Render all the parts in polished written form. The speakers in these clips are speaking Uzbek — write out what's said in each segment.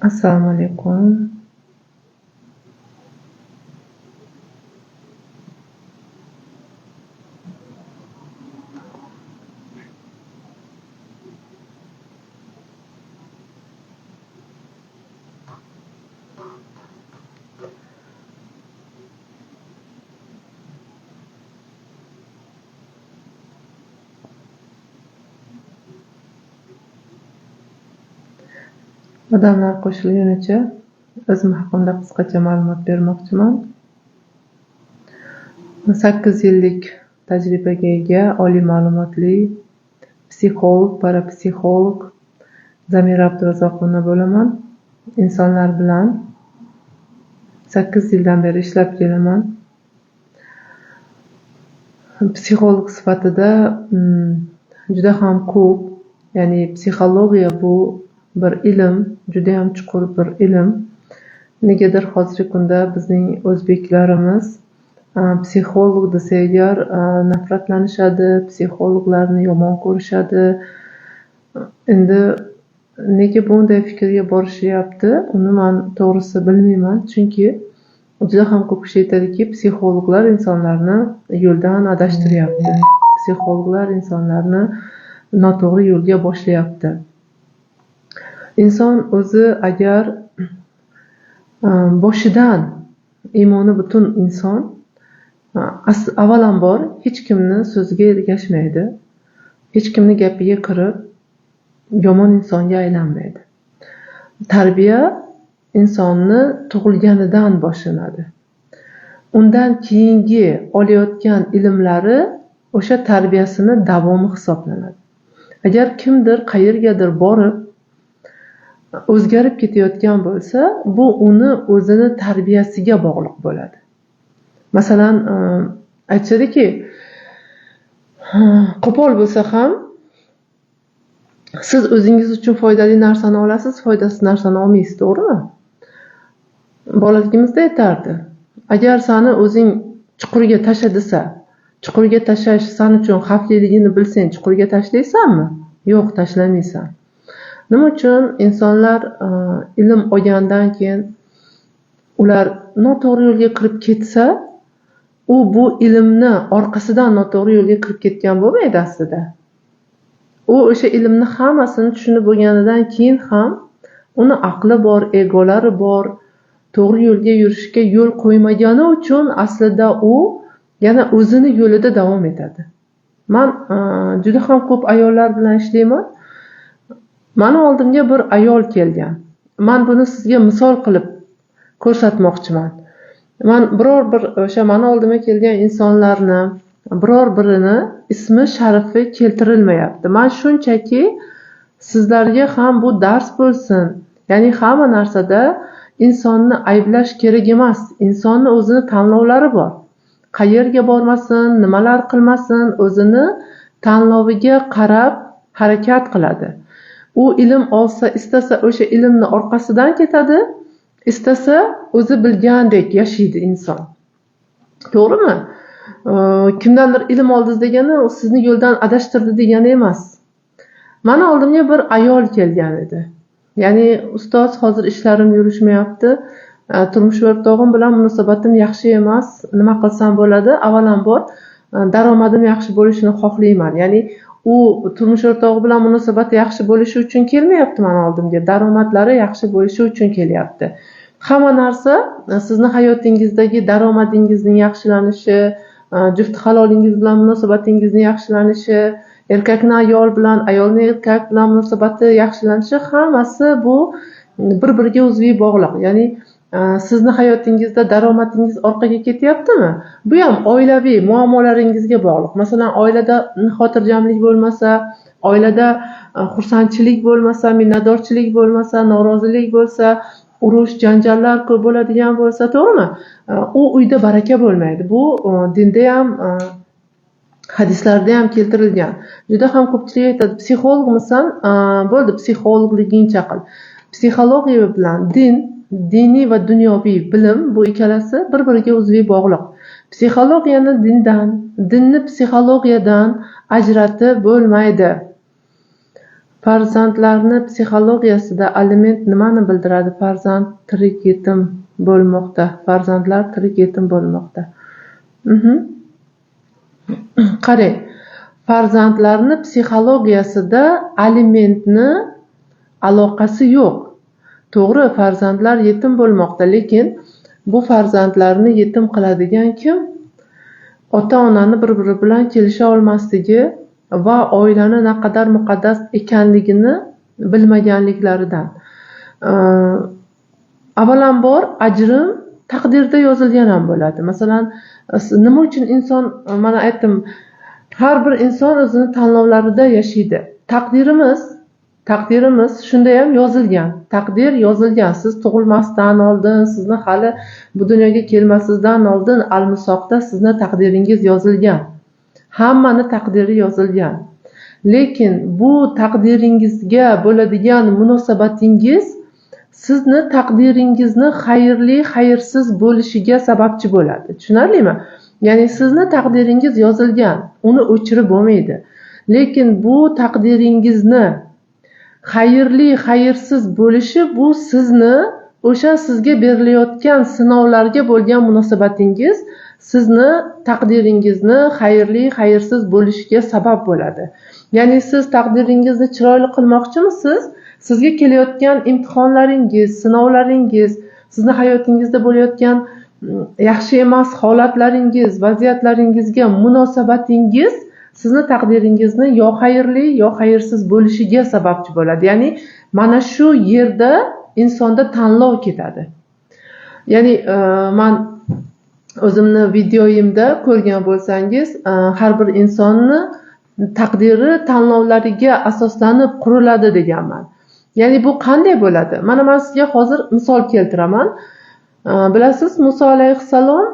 Assalomu alaykum. Odamlar qo'shilgunicha o'zim haqimda qisqacha ma'lumot bermoqchiman. 8 yillik tajribaga ega, oliy ma'lumotli psixolog, parapsixolog Zamira Abdurazzoqovna bo'laman. Insonlar bilan 8 yildan beri ishlab kelaman. Psixolog sifatida juda ham ko'p, ya'ni psixologiya bu bir ilm, juda ham chuqur bir ilm. Negadir hozirgi kunda bizning o'zbeklarimiz psixolog desa agar nafratlanishadi, psixologlarni yomon ko'rishadi. Endi nega bunday fikrga borishyapti, uni men to'g'risi bilmayman, chunki juda ham ko'p kishi aytadiki, psixologlar insonlarni yo'ldan adashtiryapti. Psixologlar insonlarni noto'g'ri yo'lga boshlayapti. Inson o'zi agar boshidan iymoni butun inson avvalambor hech kimni so'ziga ergashmaydi, hech kimni gapiga kirib yomon insonga aylanmaydi. Tarbiya insonni tug'ilganidan boshlanadi. Undan keyingi olayotgan ilmlari o'sha tarbiyasini davomi hisoblanadi. Agar kimdir qayergadir borib o'zgarib ketayotgan bo'lsa, bu uni o'zini tarbiyasiga bog'liq bo'ladi. Masalan, aytishadiki, qo'pol bo'lsa ham siz o'zingiz uchun foydali narsani olasiz, foydasiz narsani olmaysiz, to'g'rimi? Bolaligimizda aytardi, agar seni o'zing chuqurga tasha desa, chuqurga tashlash sen uchun xavfliligini bilsang, chuqurga tashlaysanmi? Yo'q, tashlamaysan. Nima uchun insonlar ilm olgandan keyin ular noto'g'ri yo'lga kirib ketsa, u bu ilmni orqasidan noto'g'ri yo'lga kirib ketgan bo'lmaydi aslida. U o'sha ilmni hammasini tushunib bo'lganidan keyin ham uni aqli bor, egolari bor, to'g'ri yo'lga yurishga yo'l qo'ymagani uchun aslida u yana o'zini yo'lida davom etadi. Men juda ham ko'p ayollar bilan ishlayman. Mani oldimga bir ayol kelgan. Men buni sizga misol qilib ko'rsatmoqchiman. Men biror bir o'sha mani oldimga kelgan insonlarni biror birini ismi sharifi keltirilmayapti. Men shunchaki sizlarga ham bu dars bo'lsin. Ya'ni hamma narsada insonni ayblash kerak emas. Insonni o'zini tanlovlari bor. Qayerga bormasin, nimalar qilmasin, o'zini tanloviga qarab harakat qiladi. U ilm olsa, istasa o'sha ilmni orqasidan ketadi, istasa o'zi bilgandek yashaydi inson. To'g'rimi? Kimdandir ilm oldingiz degani u sizni yo'ldan adashtirdi degani emas. Meni oldimga bir ayol kelgan edi. Ya'ni ustoz, hozir ishlarim yurishmayapti. Turmush o'rtog'im bilan munosabatim yaxshi emas. Nima qilsam bo'ladi? Avvalambor daromadim yaxshi bo'lishini xohlayman. Ya'ni u turmush o'rtog'i bilan munosabati yaxshi bo'lishi uchun kelmayapti meni oldimga. Daromadlari yaxshi bo'lishi uchun kelyapti. Hamma narsa sizni hayotingizdagi daromadingizning yaxshilanishi, juft halolingiz bilan munosabatingizning yaxshilanishi, erkakni ayol bilan, ayolni erkak bilan munosabati yaxshilanishi, hammasi bu bir-biriga uzviy bog'liq. Ya'ni sizni hayotingizda daromadingiz orqaga ketyaptimi? Bu ham oilaviy muammolaringizga bog'liq. Masalan, oilada xotirjamlik bo'lmasa, oilada xursandchilik bo'lmasa, minnatdorchilik bo'lmasa, norozilik bo'lsa, urush, janjallar ko'p bo'ladigan bo'lsa, to'g'rimi? U uyda baraka bo'lmaydi. Bu dinda ham, hadislarda ham keltirilgan. Juda ham ko'pchilik aytadi, psixologmisan, bo'ldi, psixologligingcha qil. Psixologiya bilan din diniy va dunyoviy bilim, bu ikkalasi bir-biriga uzviy bog'liq. Psixologiyani dindan, dinni psixologiyadan ajratib bo'lmaydi. Farzandlarni psixologiyasida aliment nimani bildiradi? Farzand tirik yetim bo'lmoqda. Farzandlar tirik yetim bo'lmoqda. Qarang, farzandlarni psixologiyasida alimentni aloqasi yo'q. To'g'ri, farzandlar yetim bo'lmoqda, lekin bu farzandlarni yetim qiladigan kim? Ota-onani bir-biri bilan kelisha olmasligi va oilani naqadar muqaddas ekanligini bilmaganliklaridan. Avvalambor ajrim taqdirda yozilgan ham bo'ladi. Masalan, nima uchun inson, mana aytdim, har bir inson o'zini tanlovlarida yashaydi. Taqdirimiz shunda ham yozilgan. Taqdir yozilgan. Siz tug'ilmasdan oldin, sizni hali bu dunyoga kelmasingizdan oldin al-Misoqda sizni taqdiringiz yozilgan. Hammani taqdiri yozilgan. Lekin bu taqdiringizga bo'ladigan munosabatingiz sizni taqdiringizni xayrli, xayrsiz bo'lishiga sababchi bo'ladi. Tushunarlimi? Ya'ni sizni taqdiringiz yozilgan, uni o'chirib bo'lmaydi. Lekin bu taqdiringizni xayrli, xayrsiz bo'lishi bu sizni o'sha sizga berilayotgan sinovlarga bo'lgan munosabatingiz sizni taqdiringizni xayrli, xayrsiz bo'lishiga sabab bo'ladi. Ya'ni siz taqdiringizni chiroyli qilmoqchimisiz? Sizga kelayotgan imtihonlaringiz, sinovlaringiz, sizni hayotingizda bo'layotgan yaxshi emas holatlaringiz, vaziyatlaringizga munosabatingiz sizni taqdiringizni yo xayrli, yo xayrsiz bo'lishiga sababchi bo'ladi. Ya'ni mana shu yerda insonda tanlov ketadi. Ya'ni men o'zimni videoyimda ko'rgan bo'lsangiz, har bir insonni taqdiri tanlovlariga asoslanib quriladi deganman. Ya'ni bu qanday bo'ladi? Mana men sizga hozir misol keltiraman. Bilasiz, Muso alayhissalom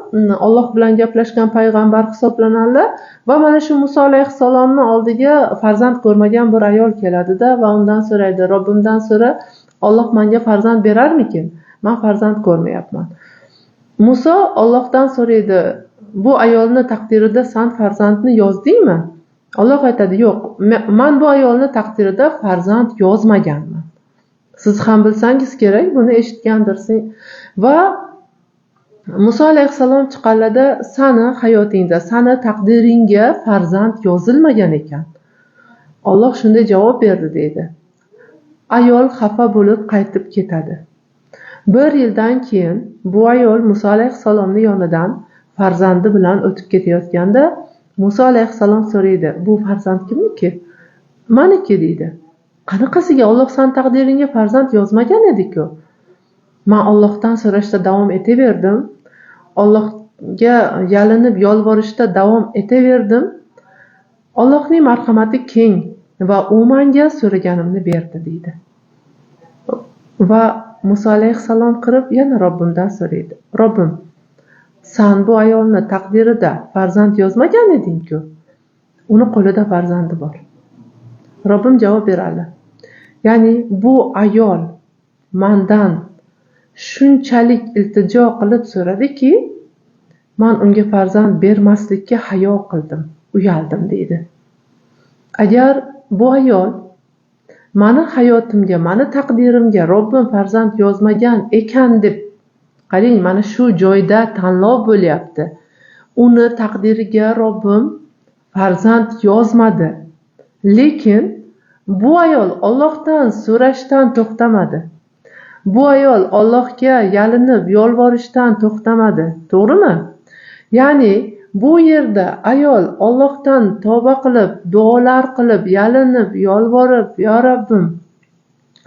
Alloh bilan gaplashgan payg'ambar hisoblanadilar va mana shu Muso alayhissalomning oldiga farzand ko'rmagan bir ayol keladida va undan so'raydi: "Robbimdan so'ra, Alloh menga farzand berarmikin? Men farzand ko'rmayapman." Muso Allohdan so'raydi: "Bu ayolning taqdirida sen farzandni yozdingmi?" Alloh aytadi: "Yo'q, men bu ayolning taqdirida farzand yozmaganman." Siz ham bilsangiz kerak, buni eshitgandirsiz. Va Muso alayhissalom chiqaladi, sani hayotingda, sani taqdiringga farzand yozilmagan ekan. Alloh shunday javob berdi deydi. Ayol xafa bo'lib qaytib ketadi. Bir yildan keyin bu ayol Muso alayhissalomning yonidan farzandi bilan o'tib ketayotganda Muso alayhissalom so'raydi: "Bu farzand kimniki?" "Meniki" deydi. "Qanaqasiga? Alloh san taqdiringga farzand yozmagan edi-ku." "Men Allohdan so'rashda davom etaverdim. Allohga yalinib yolvorishda davom etaverdim. Allohning marhamati keng va u menga so'raganimni berdi" deydi. Va Muso alayhissalom kirib yana Robbimdan so'raydi: "Robbim, sen bu ayolni taqdirida farzand yozmagan eding-ku. Uni qo'lida farzandi bor." Robbim javob beradi: "Ya'ni bu ayol mendan shunchalik iltijo qilib so'radiki, men unga farzand bermaslikka hayo qildim, uyaldim" deydi. Agar bu ayol meni hayotimga, meni taqdirimga Robbim farzand yozmagan ekan deb, qarang, mana shu joyda tanlov bo'lyapti. Uni taqdiriga Robbim farzand yozmadi. Lekin bu ayol Allohdan so'rashdan to'xtamadi. Bu ayol Allohga yalinib yolvorishdan to'xtamadi. To'g'rimi? Ya'ni bu yerda ayol Allohdan tavba qilib, duolar qilib, yalinib, yolvorib: "Ya Robbim,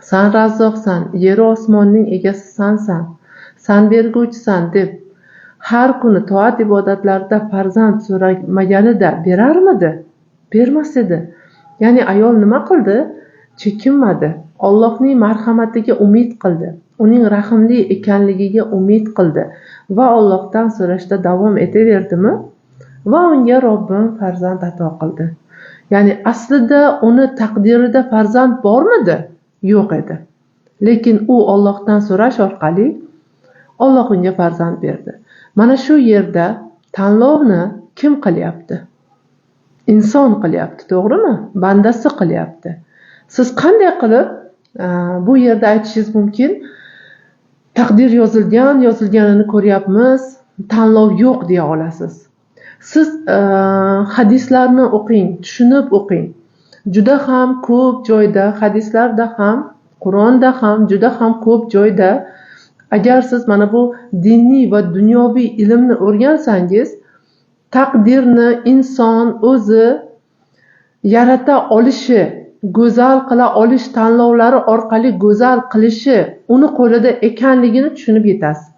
sen Razzoqsan, yer osmonning egasi sensan, sen berguvchisan" deb har kuni toat ibodatlarida farzand so'ramaganida berarmidi? Bermas edi. Ya'ni ayol nima qildi? Chekinmadi. Allohning marhamatiga umid qildi. Uning rahimli ekanligiga umid qildi va Allohdan so'rashda davom etaverdimi? Va unga Robbim farzand ato qildi. Ya'ni aslida uni taqdirida farzand bormidi? Yo'q edi. lekin u Allohdan so'rash orqali Alloh unga farzand berdi. Mana shu yerda tanlovni kim qilyapti? Inson qilyapti, to'g'rimi? Bandasi qilyapti. Siz qanday qilib bu yerda aytishingiz mumkin, taqdir yozilganini ko'ryapmiz, tanlov yo'q deya olasiz. Siz hadislarni o'qing, tushunib o'qing. Juda ham ko'p joyda, hadislarda ham, Qur'onda ham juda ham ko'p joyda agar siz mana bu diniy va dunyoviy ilmni o'rgansangiz, taqdirni inson o'zi yarata olishi, go'zal qila olish tanlovlari orqali go'zal qilishi uni qo'lida ekanligini tushunib yetasiz.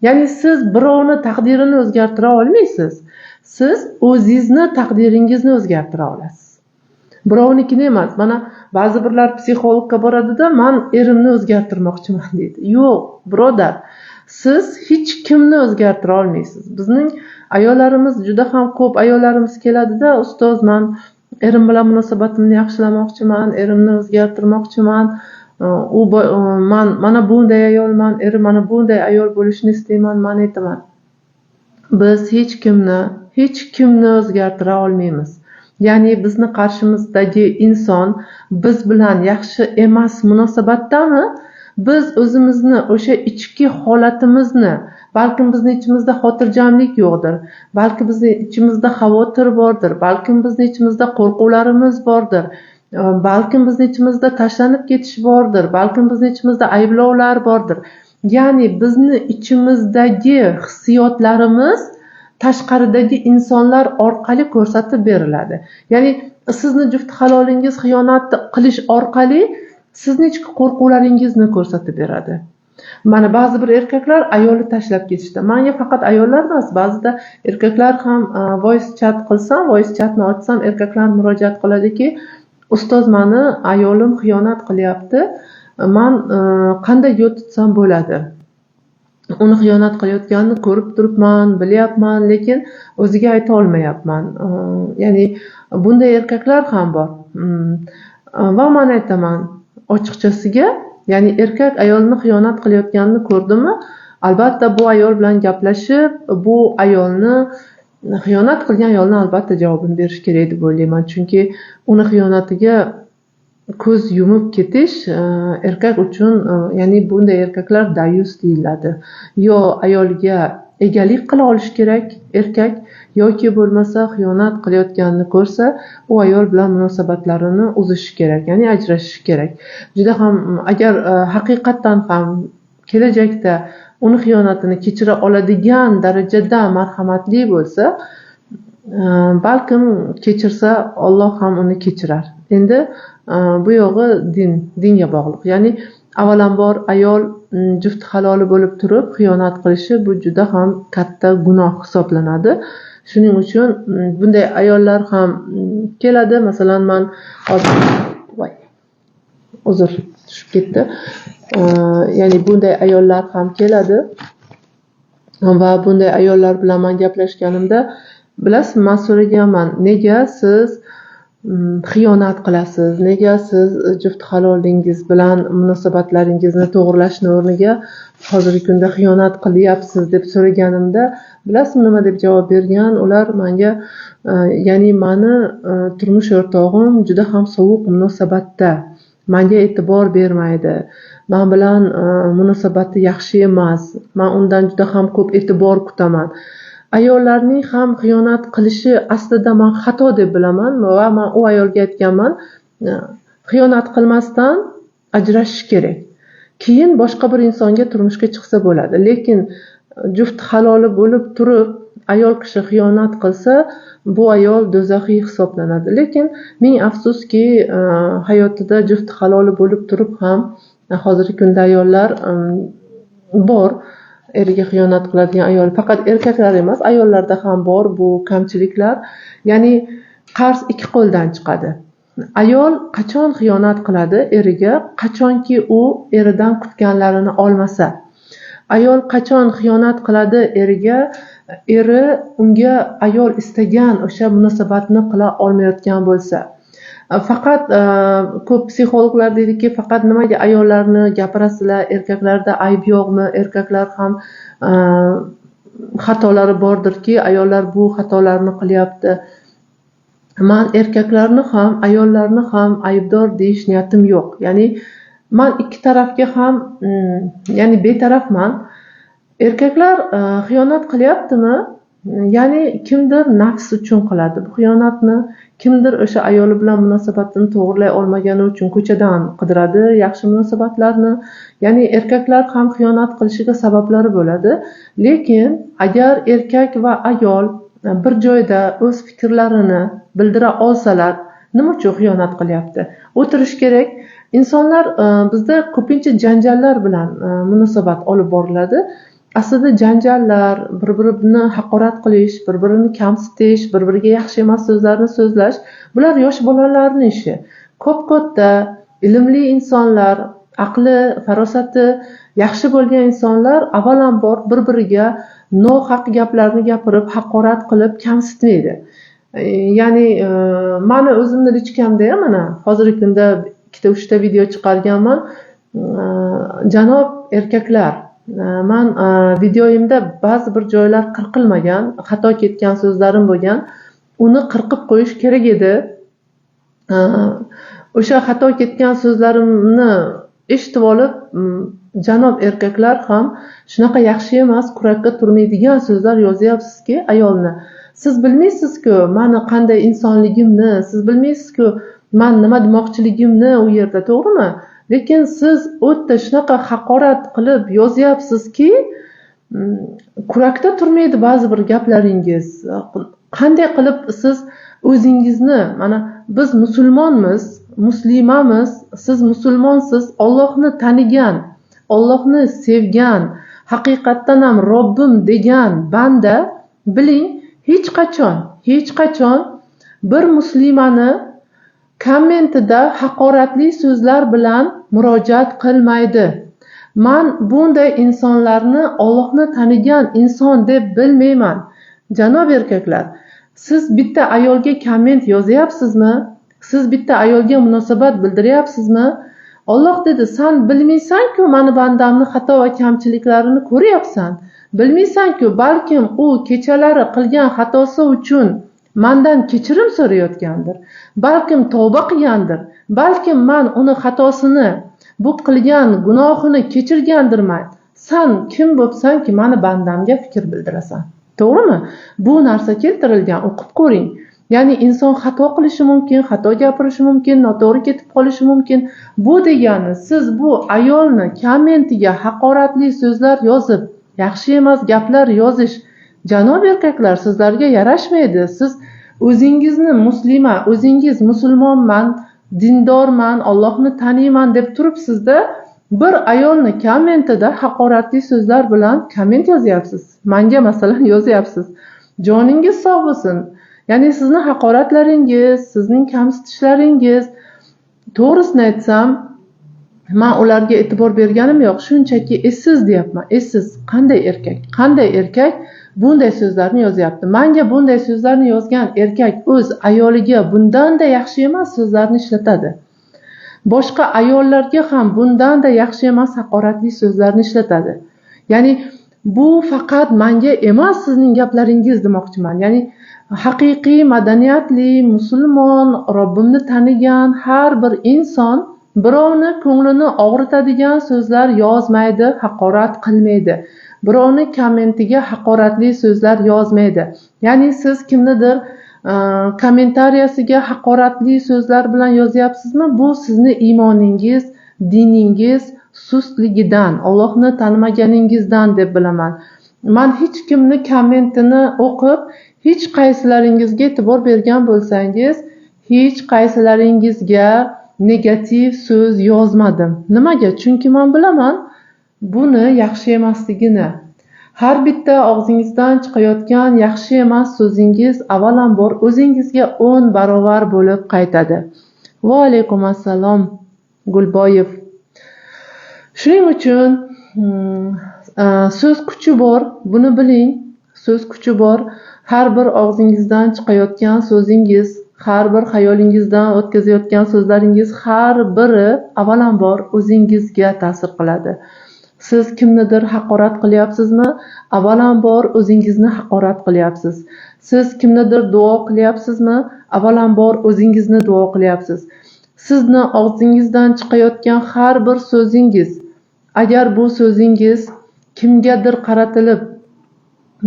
Ya'ni siz birovni taqdirini o'zgartira olmaysiz. Siz o'zingizni taqdiringizni o'zgartira olasiz. Birovnikini emas. Mana ba'zi birlar psixologga boradida, "Men erimni o'zgartirmoqchiman" deydi. Yo'q, birodar. Siz hech kimni o'zgartira olmaysiz. Bizning ayollarimiz juda ham ko'p ayollarimiz keladida, "Ustoz, men erim bilan munosabatimni yaxshilamoqchiman, erimni o'zgartirmoqchiman. Mana bunday ayolman, erim mana bunday ayol bo'lishini istayman", men aytaman. Biz hech kimni o'zgartira olmaymiz. Ya'ni bizni qarshimizdagi inson biz bilan yaxshi emas munosabatdami? Biz o'zimizni o'sha ichki holatimizni, balkim bizni ichimizda xotirjamlik yo'qdir, balki bizni ichimizda xavotir bordir, balkim bizni ichimizda qo'rquvlarimiz bordir, balkim bizni ichimizda tashlanib ketish bordir, balkim bizni ichimizda ayblovlar bordir. Ya'ni bizni ichimizdagi hissiyotlarimiz tashqaridagi insonlar orqali ko'rsatib beriladi. Ya'ni sizni juft halolingiz xiyonat qilish orqali sizni ichki qo'rquvlaringizni ko'rsatib beradi. Mana ba'zi bir erkaklar ayolni tashlab ketishdi. Menga faqat ayollar emas, ba'zida erkaklar ham voice chat qilsam, voice chatni ochsam, erkaklar murojaat qiladiki, "Ustoz, meni ayolim xiyonat qilyapti. Men qanday yo'l tutsam bo'ladi? Uni xiyonat qilayotganini ko'rib turibman, bilyapman, lekin o'ziga ayta olmayapman." Ya'ni bunday erkaklar ham bor. Va men aytaman, ochiqchasiga, ya'ni erkak ayolni xiyonat qilayotganini ko'rdimi, albatta bu ayol bilan gaplashib, bu ayolni xiyonat qilgan ayolni albatta javobini berish kerak deb o'ylayman. Chunki uni xiyonatiga ko'z yumib ketish erkak uchun, ya'ni bunday erkaklar dayus deyiladi. Yo ayolga egalik qila olish kerak erkak, yoki bo'lmasa xiyonat qilayotganini ko'rsa, u ayol bilan munosabatlarini uzishi kerak, ya'ni ajrashishi kerak. Juda ham agar haqiqatan ham kelajakda uni xiyonatini kechira oladigan darajada marhamatli bo'lsa, balkim kechirsa Alloh ham uni kechirar. Endi bu yog'i dinga bog'liq. Ya'ni avvalambor ayol juft haloli bo'lib turib xiyonat qilishi bu juda ham katta gunoh hisoblanadi. Shuning uchun bunday ayollar ham keladi. Masalan, men uzr tushib ketdi. Ya'ni bunday ayollar ham keladi va bunday ayollar bilan men gaplashganimda, bilasiz, men so'raganman, "Nega siz xiyonat qilasiz? Nega siz juft halolingiz bilan munosabatlaringizni to'g'rilashni o'rniga hozirgi kunda xiyonat qilyapsiz?" deb so'raganimda, bilasizmi nima deb javob bergan? Ular menga, ya'ni meni turmush o'rtog'im juda ham sovuq munosabatda, menga e'tibor bermaydi, men bilan munosabati yaxshi emas, men undan juda ham ko'p e'tibor kutaman. Ayollarning ham xiyonat qilishi aslida men xato deb bilaman va men u ayolga aytganman, xiyonat qilmasdan ajrashish kerak. Keyin boshqa bir insonga turmushga chiqsa bo'ladi. Lekin juft haloli bo'lib turib, ayol kishi xiyonat qilsa, bu ayol do'zaxiy hisoblanadi. Lekin ming afsuski, hayotida juft haloli bo'lib turib ham hozirgi kunda ayollar bor. Eriga xiyonat qiladigan ayol faqat erkaklar emas, ayollarda ham bor bu kamchiliklar. Ya'ni qarz ikki qo'ldan chiqadi. Ayol qachon xiyonat qiladi eriga? Qachonki u eridan kutganlarini olmasa. Ayol qachon xiyonat qiladi eriga? Eri unga ayol istagan o'sha munosabatni qila olmayotgan bo'lsa. Faqat ko'p psixologlar deydiki, faqat nimaga ayollarni gapirasizlar, erkaklarda ayb yo'qmi, erkaklar ham xatolari bordirki, ayollar bu xatolarni qilyapti. Man erkaklarni ham, ayollarni ham aybdor deyish niyatim yo'q. Ya'ni man ikki tarafga ham ya'ni betarafman. Erkaklar xiyonat qilyaptimi? Ya'ni kimdir nafs uchun qiladi. Bu xiyonatni kimdir o'sha ayoli bilan munosabatini to'g'rilay olmagani uchun ko'chadan qidiradi yaxshi munosabatlarni. Ya'ni erkaklar ham xiyonat qilishiga sabablari bo'ladi. Lekin agar erkak va ayol bir joyda o'z fikrlarini bildira olsalar, nima uchun xiyonat qilyapti? O'tirish kerak. Insonlar bizda ko'pincha janjallar bilan munosabat olib boriladi. Aslida janjallar, bir-birini haqorat qilish, bir-birini kamsitish, bir-biriga yaxshi emas so'zlarni so'zlash, bular yosh bolalarning ishi. Ko'p-katta ilmli insonlar, aqli, farosati yaxshi bo'lgan insonlar avvalambor bir-biriga nohaq gaplarni gapirib, haqorat qilib kamsitmaydi. Ya'ni meni o'zimni lichkamda ham mana hozirgi kunda 2-3 ta video chiqarganman. Janob erkaklar, man videoyimda ba'zi bir joylar qirqilmagan, xato ketgan so'zlarim bo'lgan. Uni qirqib qo'yish kerak edi. O'sha xato ketgan so'zlarimni eshitib olib, janob erkaklar ham shunaqa yaxshi emas, kurakka turmaydigan so'zlar yozyapsizki ayolni. Siz bilmaysiz-ku meni qanday insonligimni, siz bilmaysiz-ku men nima demoqchiligimni u yerda, to'g'rimi? Lekin siz o'tda shunaqa haqorat qilib yozyapsizki, kurakda turmaydi ba'zi bir gaplaringiz. Qanday qilib siz o'zingizni, mana biz musulmonmiz, muslimamiz, siz musulmonsiz, Allohni tanigan, Allohni sevgan, haqiqatdan ham Robbim degan banda, biling, hech qachon bir muslimani kommentida haqoratli so'zlar bilan murojaat qilmaydi. Men bunday insonlarni Allohni tanigan inson deb bilmayman. Janob erkaklar, siz bitta ayolga komment yozyapsizmi? Siz bitta ayolga munosabat bildiryapsizmi? Alloh dedi, sen bilmaysan-ku meni bandamni xato va kamchiliklarini ko'ryapsan. Bilmaysan-ku, balkim u kechalari qilgan xatosi uchun mendan kechirim so'rayotgandir. Balkim tavba qilgandir. Balkim men uni xatosini, bu qilgan gunohini kechirgandirman. Sen kim bo'psanki meni bandamga fikr bildirasan? To'g'rimi? Bu narsa keltirilgan, o'qib ko'ring. Ya'ni inson xato qilishi mumkin, xato gapirishi mumkin, noto'g'ri ketib qolishi mumkin. Bu degani siz bu ayolni kommentiga haqoratli so'zlar yozib, yaxshi emas gaplar yozish, janob erkaklar, sizlarga yarashmaydi. Siz o'zingizni muslima, o'zingiz musulmonman, dindorman, Allohni taniyman deb turibsizda, bir ayolni kommentida haqoratli so'zlar bilan komment yozyapsiz. Menga masalan yozyapsiz. Joningiz sog' bo'lsin. Ya'ni sizni haqoratlaringiz, sizning kamsitishlaringiz, to'g'risini aytsam, men ularga e'tibor berganim yo'q. Shunchaki essiz deyapman. Essiz. Qanday erkak bunday so'zlarni yozyapti? Menga bunday so'zlarni yozgan erkak o'z ayoliga bundan-da yaxshi emas so'zlarni ishlatadi. Boshqa ayollarga ham bundan-da yaxshi emas haqoratli so'zlarni ishlatadi. Ya'ni bu faqat menga emas sizning gaplaringiz demoqchiman. Ya'ni haqiqiy madaniyatli, musulmon, Robbimni tanigan har bir inson birovni ko'nglini og'ritadigan so'zlar yozmaydi, haqorat qilmaydi. Birovni kommentiga haqoratli so'zlar yozmaydi. Ya'ni siz kimnidir kommentariyasiga haqoratli so'zlar bilan yozyapsizmi? Bu sizni iymoningiz, diningiz sustligidan, Allohni tanimaganingizdan deb bilaman. Men hech kimni kommentini o'qib, hech qaysilaringizga e'tibor bergan bo'lsangiz, hech qaysilaringizga negativ so'z yozmadim. Nimaga? Chunki men bilaman buni yaxshi emasligini. Har bitta og'zingizdan chiqayotgan yaxshi emas so'zingiz avvalambor o'zingizga 10 barobar bo'lib qaytadi. Va alaykum assalom, Gulboyev. Shuning uchun so'z kuchi bor, buni biling. So'z kuchi bor. Har bir og'zingizdan chiqayotgan so'zingiz har bir xayolingizdan o'tkazayotgan so'zlaringiz har biri avvalambor o'zingizga ta'sir qiladi. Siz kimnidir haqorat qilyapsizmi? Avvalambor o'zingizni haqorat qilyapsiz. Siz kimnidir duo qilyapsizmi? Avvalambor o'zingizni duo qilyapsiz. Sizni og'zingizdan chiqayotgan har bir so'zingiz, agar bu so'zingiz kimgadir qaratilib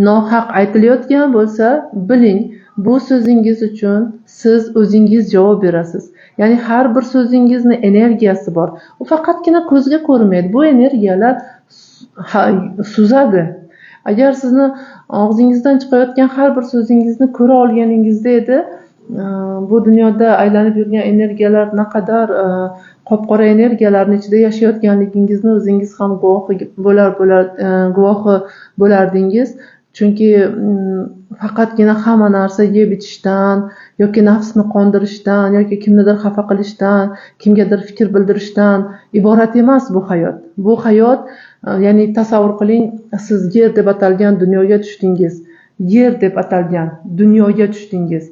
nohaq aytilayotgan bo'lsa, biling, bu so'zingiz uchun siz o'zingiz javob berasiz. Ya'ni har bir so'zingizni energiyasi bor. U faqatgina ko'zga ko'rinmaydi. Bu energiyalar suzadi. Agar sizni og'zingizdan chiqayotgan har bir so'zingizni ko'ra olganingizda edi, bu dunyoda aylanib yurgan energiyalar naqadar qop-qora energiyalarning ichida yashayotganligingizni o'zingiz ham guvohi bo'lardingiz. Chunki faqatgina hamma narsa yeb ichishdan yoki nafsni qondirishdan yoki kimnidir xafa qilishdan, kimgadir fikr bildirishdan iborat emas bu hayot. Bu hayot, ya'ni tasavvur qiling, siz yer deb atalgan dunyoga tushdingiz. Yer deb atalgan dunyoga tushdingiz.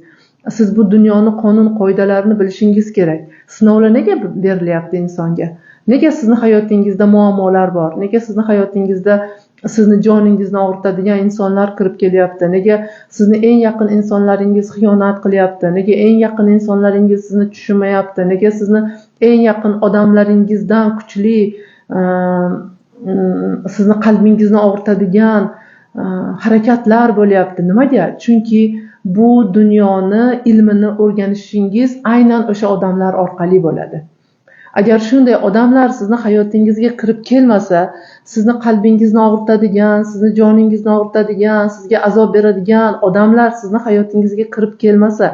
Siz bu dunyoni qonun qoidalarini bilishingiz kerak. Sinovlar nega berilyapti insonga? Nega sizni hayotingizda muammolar bor? Nega sizni hayotingizda sizni joningizni og'ritadigan insonlar kirib kelyapti? Nega sizni eng yaqin insonlaringiz xiyonat qilyapti? Nega eng yaqin insonlaringiz sizni tushunmayapti? Nega sizni eng yaqin odamlaringizdan kuchli sizni qalbingizni og'ritadigan harakatlar bo'lyapti? Nimaga? Chunki bu dunyoni ilmini o'rganishingiz aynan o'sha odamlar orqali bo'ladi. Agar shunday odamlar sizni hayotingizga kirib kelmasa, sizni qalbingizni og'ritadigan, sizni joningizni og'ritadigan, sizga azob beradigan odamlar sizni hayotingizga kirib kelmasa,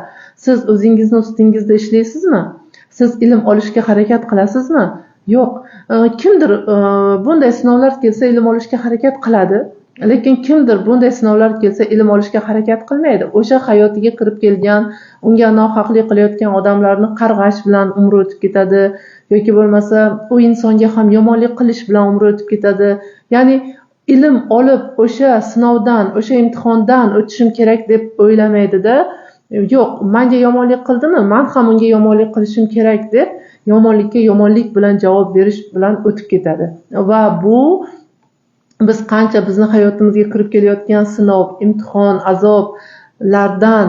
siz o'zingizni ustingizda ishlaysizmi? Siz ilm olishga harakat qilasizmi? Yo'q. Kimdir bunday sinovlar kelsa ilm olishga harakat qiladi. Lekin kimdir bunday sinovlar kelsa ilm olishga harakat qilmaydi. O'sha hayotiga kirib kelgan, unga nohaqlik qilayotgan odamlarni qarg'ash bilan umri o'tib ketadi yoki bo'lmasa u insonga ham yomonlik qilish bilan umri o'tib ketadi. Ya'ni ilm olib o'sha sinovdan, o'sha imtihondan o'tishim kerak deb o'ylamaydi-da. Yo'q, menga yomonlik qildimi, men ham unga yomonlik qilishim kerak deb yomonlikka yomonlik bilan javob berish bilan o'tib ketadi. Va bu biz qancha bizni hayotimizga kirib kelayotgan sinov, imtihon, azoblardan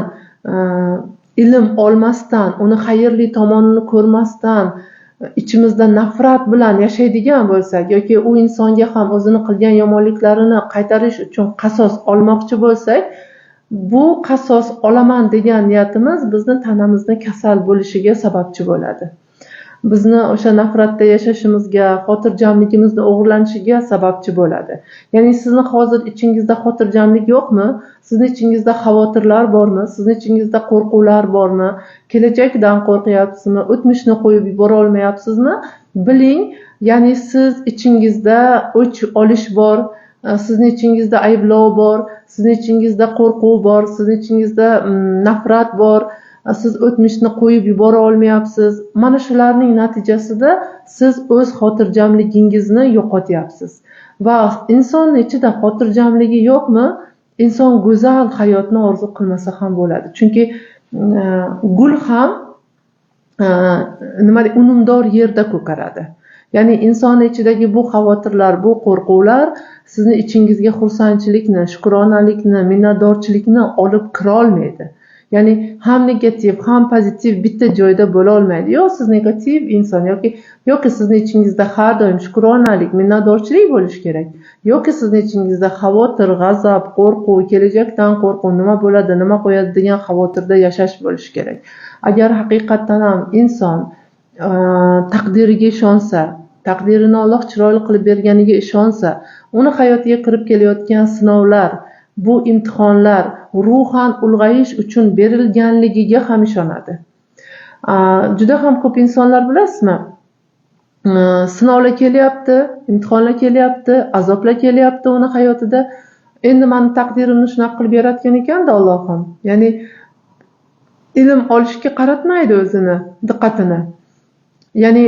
ilm olmasdan, uni xayrli tomonini ko'rmasdan, ichimizda nafrat bilan yashaydigan bo'lsak yoki u insonga ham o'zini qilgan yomonliklarini qaytarish uchun qasos olmoqchi bo'lsak, bu qasos olaman degan niyatimiz bizni tanamizni kasal bo'lishiga sababchi bo'ladi. Bizni o'sha nafratda yashashimizga, xotirjamligimizni o'g'irlanishiga sababchi bo'ladi. Ya'ni sizni hozir ichingizda xotirjamlik yo'qmi? Sizni ichingizda xavotirlar bormi? Sizni ichingizda qo'rquvlar bormi? Kelajakdan qo'rqyapsizmi? O'tmishni qo'yib yubora olmayapsizmi? Biling, ya'ni siz ichingizda o'ch olish bor, sizni ichingizda ayblov bor, sizni ichingizda qo'rquv bor, sizni ichingizda nafrat bor. Siz o'tmishni qo'yib yubora olmayapsiz. Mana shularning natijasida siz o'z xotirjamligingizni yo'qotyapsiz. Va insonning ichida xotirjamligi yo'qmi? Inson go'zal hayotni orzu qilmasa ham bo'ladi. Chunki gul ham unumdor yerda ko'karadi. Ya'ni inson ichidagi bu xavotirlar, bu qo'rquvlar sizni ichingizga xursandchilikni, shukronalikni, minnatdorchilikni olib kira olmaydi. Ya'ni ham negativ, ham pozitiv bitta joyda bo'la olmaydi. Yo siz negativ inson yoki sizni ichingizda har doim shukronalik, minnatdorchilik bo'lishi kerak. Yoki sizni ichingizda xavotir, g'azab, qo'rquv, kelajakdan qo'rquv, nima bo'ladi, nima qo'yadi degan xavotirda yashash bo'lishi kerak. Agar haqiqatdan ham inson taqdiriga ishonsa, taqdirini Alloh chiroyli qilib berganiga ishonsa, uni hayotiga kirib kelayotgan sinovlar, bu imtihonlar ruhan ulg'ayish uchun berilganligiga ham ishonadi. Juda ham ko'p insonlar bilasizmi? Sinovlar kelyapti, imtihonlar kelyapti, azoblar kelyapti uni hayotida. Endi meni taqdirimni shunaqa qilib yaratgan ekan-da Allohim. Ya'ni ilm olishga qaratmaydi o'zini diqqatini. Ya'ni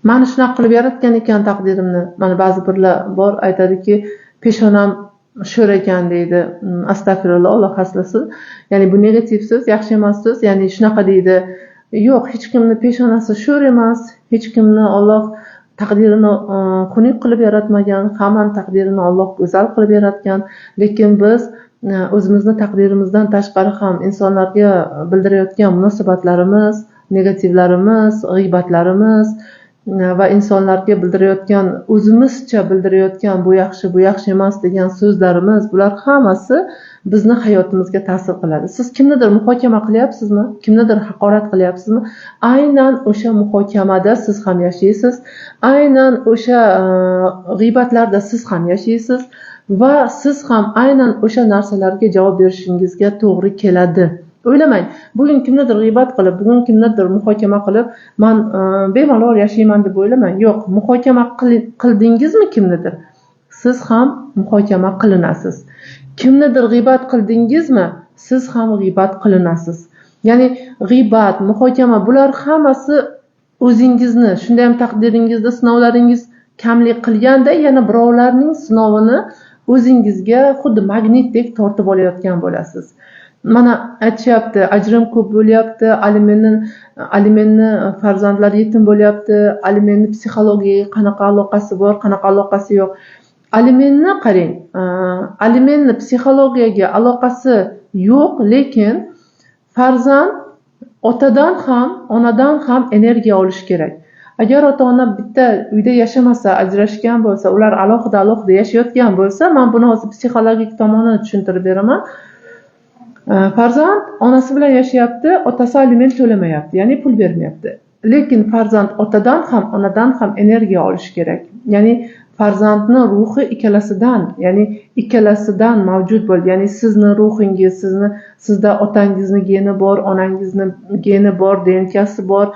meni shunaqa qilib yaratgan ekan taqdirimni. Mana ba'zi birlar bor aytadiki, peshonam sho'r ekan deydi. Astagfirullah, Alloh asrasin. Ya'ni bu negativ so'z, yaxshi emas so'z. Ya'ni shunaqa deydi. Yo'q, hech kimni peshonasi sho'r emas, hech kimni Alloh taqdirini xunuk qilib yaratmagan, hammani taqdirini Alloh go'zal qilib yaratgan. Lekin biz o'zimizni taqdirimizdan tashqari ham insonlarga bildirayotgan munosabatlarimiz, negativlarimiz, g'iybatlarimiz va insonlarga bildirayotgan, o'zimizcha bildirayotgan bu yaxshi emas degan so'zlarimiz, bular hammasi bizni hayotimizga ta'sir qiladi. Siz kimnidir muhokama qilyapsizmi? Kimnidir haqorat qilyapsizmi? Aynan o'sha muhokamada siz ham yashaysiz. Aynan o'sha g'iybatlarda siz ham yashaysiz va siz ham aynan o'sha narsalarga javob berishingizga to'g'ri keladi. O'ylamang, bugun kimnidir g'iybat qilib, bugun kimnidir muhokama qilib, men bemalol yashayman deb o'ylamang. Yo'q, muhokama qildingizmi kimnidir? Siz ham muhokama qilinasiz. Kimnidir g'iybat qildingizmi? Siz ham g'iybat qilinasiz. Ya'ni g'iybat, muhokama bular hammasi o'zingizni, shunda ham taqdiringizda sinovlaringiz kamlik qilganda yana birovlarning sinovini o'zingizga xuddi magnitdek tortib olayotgan bo'lasiz. Mana aytishyapti, ajrim ko'p bo'lyapti, alimentni farzandlar yetim bo'lyapti, alimentni psixologiyaga qanaqa aloqasi bor, qanaqa aloqasi yo'q. Alimentni qarang, alimentni psixologiyaga aloqasi yo'q, lekin farzand otadan ham, onadan ham energiya olish kerak. Agar ota-ona bitta uyda yashamasa, ajrashgan bo'lsa, ular alohida yashayotgan bo'lsa, men buni hozir psixologik tomonini tushuntirib beraman. Farzand onasi bilan yashayapti, otasi aliment to'lamayapti, ya'ni pul bermayapti. Lekin farzand otadan ham, onadan ham energiya olish kerak. Ya'ni farzandni ruhi ikkalasidan mavjud bo'ladi. Ya'ni sizni ruhingiz, sizda otangizni geni bor, onangizni geni bor, DNKsi bor.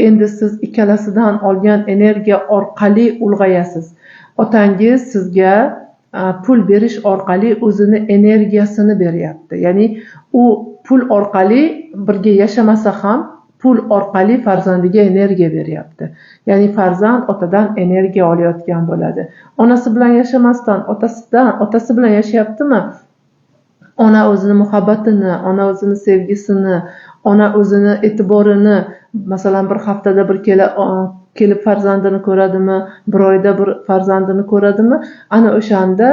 Endi siz ikkalasidan olgan energiya orqali ulg'ayasiz. Otangiz sizga pul berish orqali o'zini energiyasini beryapti. Ya'ni u pul orqali birga yashamasa ham pul orqali farzandiga energiya beryapti. Ya'ni farzand otadan energiya olayotgan bo'ladi. Onasi bilan yashamasdan, otasi bilan yashayaptimi? Ona o'zini muhabbatini, ona o'zini sevgisini, ona o'zini e'tiborini, masalan bir haftada bir kelib farzandini ko'radimi, bir oyda bir farzandini ko'radimi, ana o'shanda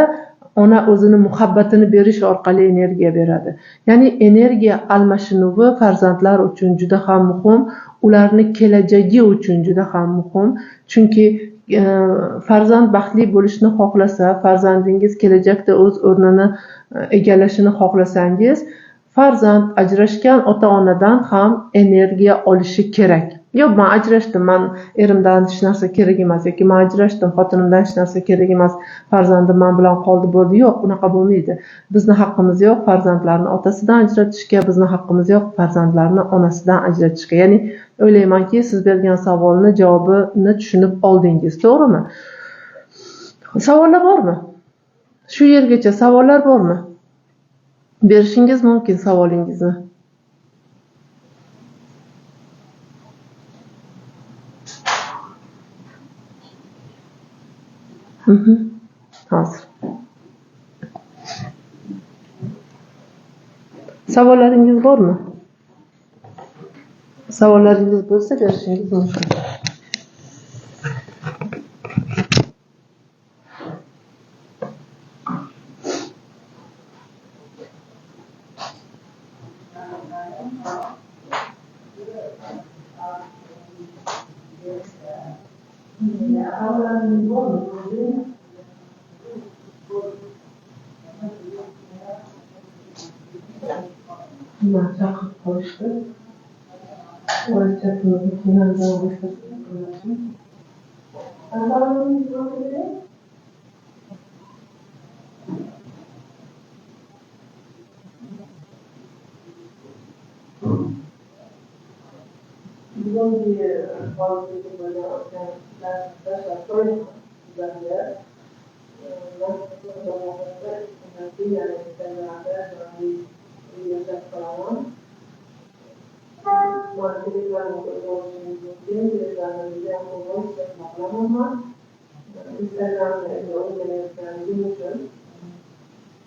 ona o'zini muhabbatini berish orqali energiya beradi. Ya'ni energiya almashinuvi farzandlar uchun juda ham muhim, ularning kelajagi uchun juda ham muhim. Chunki farzand baxtli bo'lishni xohlasa, farzandingiz kelajakda o'z o'rnini egallashini xohlasangiz, farzand ajrashgan ota-onadan ham energiya olishi kerak. Yo'q, men ajrashdim, men erimdan hech narsa kerak emas, yoki men ajrashdim, xotinimdan hech narsa kerak emas, farzandim men bilan qoldi bo'ldi. Yo'q, unaqa bo'lmaydi. Bizni haqqimiz yo'q farzandlarni otasidan ajratishga, bizni haqqimiz yo'q farzandlarni onasidan ajratishga. Ya'ni o'ylaymanki, siz bergan savolni javobini tushunib oldingiz, to'g'rimi? Savollar bormi? Shu yergacha savollar bormi? Berishingiz mumkin savolingizni. Hozir. Savollaringiz bormi? Savollaringiz bo'lsa berishingiz mumkin.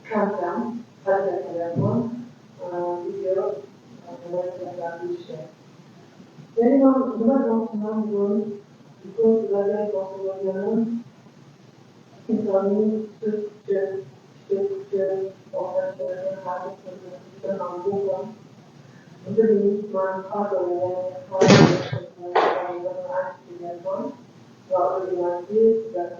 kamkam harakat qilyapman video munosabatlarga. Ya'ni man nima demoqchiman bugun sizlarga aytmoqchi bo'lganim insonning so'z kuchi, fikr kuchi, o'rtasida har bir so'zni juda ham muhim. Bildiğiniz man har doim har bir va o'ylaymanki sizlarga